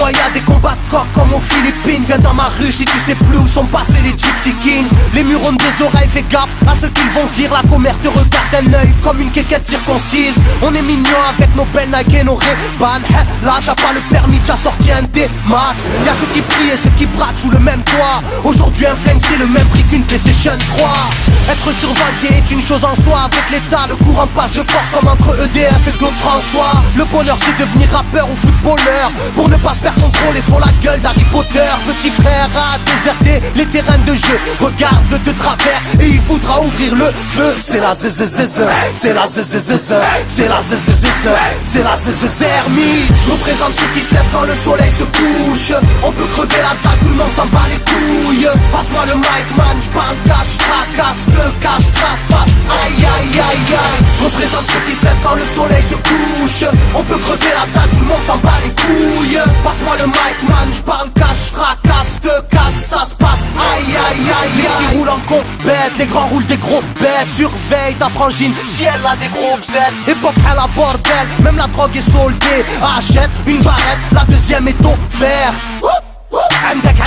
Ouais y'a des combats de coq comme aux Philippines. Viens dans ma rue si tu sais plus où sont passés les Gypsy Kings. Les murs ont des oreilles, fais gaffe à ce qu'ils vont dire. La commère te regarde d'un œil comme une quéquette circoncise. On est mignon avec nos belles Nike et nos Ray-Ban. Là t'as pas le permis, t'as sorti un D-Max. Y'a ceux qui prient et ceux qui braquent sous le même toit. Aujourd'hui un flingue c'est le même prix qu'une PlayStation 3. Être survolté est une chose en soi. Avec l'État le courant passe de force comme entre EDF et Claude François. Le bonheur c'est devenir rappeur ou footballeur. Pour ne pas se faire contrôler faut la gueule d'Harry Potter. Petit frère a déserté les terrains de jeu. Regarde-le de travers et il voudra ouvrir le feu. C'est la zzzz, c'est la zzzz, c'est la zzzz, c'est la zzzermie. Je représente ceux qui se lèvent quand le soleil se couche. On peut crever la dalle, tout le monde s'en bat les couilles. Passe-moi le mic man, j'parle cash, fracasse, te casse, ça se passe. Aïe aïe aïe aïe. Je représente ceux qui se lèvent quand le soleil se couche. On peut crever la dalle, tout le monde s'en bat les couilles. Passe-moi le mic man, j'parle cash, fracasse, te casse, ça se passe. Aïe aïe aïe aïe. Les petits roulent en compète, les grands roulent des gros bêtes. Surveille ta frangine, si elle a des gros bzètes. Époque à la bordel, même la drogue est soldée. Achète une barrette, la deuxième est offerte.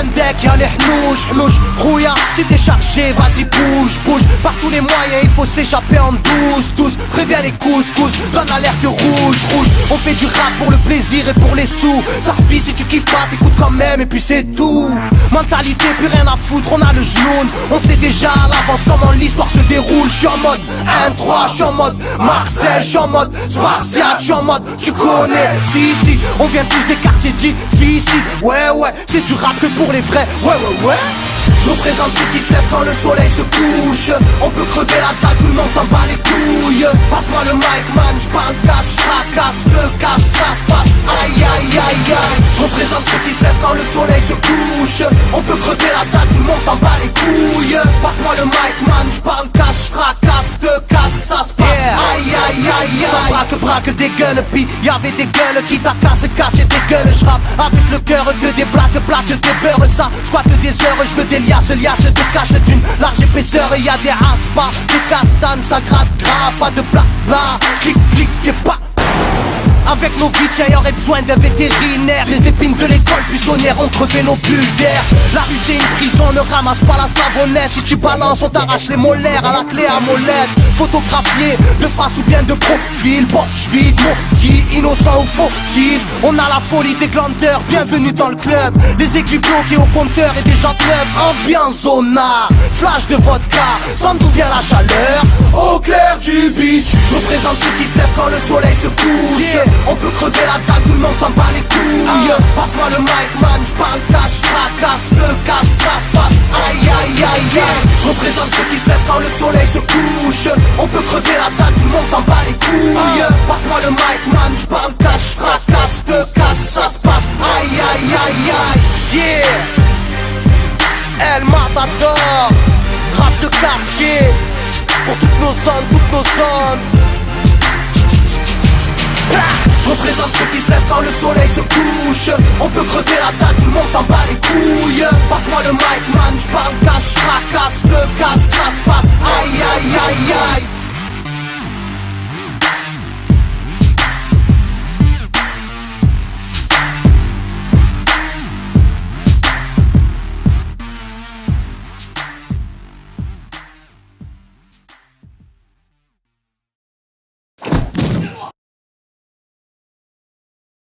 عندك يا الحنوش حنوش خويا si t'es chargé vas-y bouge par tous les moyens il faut s'échapper en douce préviens les couscous donne l'alerte rouge on fait du rap pour le plaisir et pour les sous Sarpi si tu kiffes pas t'écoutes quand même et puis c'est tout mentalité plus rien à foutre on a le genou on sait déjà à l'avance comment l'histoire se déroule je suis en mode 1-3 je suis en mode Marseille je suis en mode Spartiate je suis en mode tu connais si on vient tous des quartiers difficiles ouais c'est du rap que pour les vrais, ouais. Je représente ceux qui se lèvent quand le soleil se couche. On peut crever la dalle, tout le monde s'en bat les couilles. Passe-moi le mic man, j'parle cash, fracasse, te casse, ça se passe. Aïe aïe aïe aïe. Je représente ceux qui se lèvent quand le soleil se couche. On peut crever la dalle, tout le monde s'en bat les couilles. Passe-moi le mic man, j'parle cash, fracasse, te casse, ça se passe. Aïe aïe aïe aïe. Ça braque des guns, puis y'avait des gueules qui t'a cassé des gueules. J'rappe avec le cœur que des blagues, des beurres, ça squatte des heures, je veux des liasses te cache d'une large épaisseur. Et y'a des aspas, des castanes, ça gratte grave, pas de blabla, clic et pas. Avec nos vies, y aurait besoin d'un vétérinaire. Les épines de l'école buissonnière ont crevé nos bulles d'air. La rue c'est une prison, ne ramasse pas la savonnette. Si tu balances, on t'arrache les molaires à la clé à molette. Photographié de face ou bien de profil. Poche vide, maudit, innocent ou fautif. On a la folie des glandeurs, bienvenue dans le club. Les aiguilles bloquées au compteur et des jantes neuves. Ambiance zona, flash de vodka. Sans d'où vient la chaleur, au clair du beach. Je représente ceux qui se lèvent quand le soleil se couche. On peut crever la dalle, tout le monde s'en bat les couilles. Passe-moi le mic man, j'parle cash, fracasse, te casse, ça se passe. Aïe aïe aïe aïe. Je représente ceux qui se lèvent quand le soleil se couche. On peut crever la dalle, tout le monde s'en bat les couilles. Passe-moi le mic man, j'parle cash, fracasse, te casse, ça se passe. Aïe aïe aïe aïe. Yeah. El Matador, rap de quartier. Pour toutes nos zones. Je représente ceux qui se lèvent quand le soleil se couche. On peut crever la dalle, tout le monde s'en bat les couilles. Passe-moi le mic man, j'parle cash, fracasse, te casse, ça se passe. Aïe aïe aïe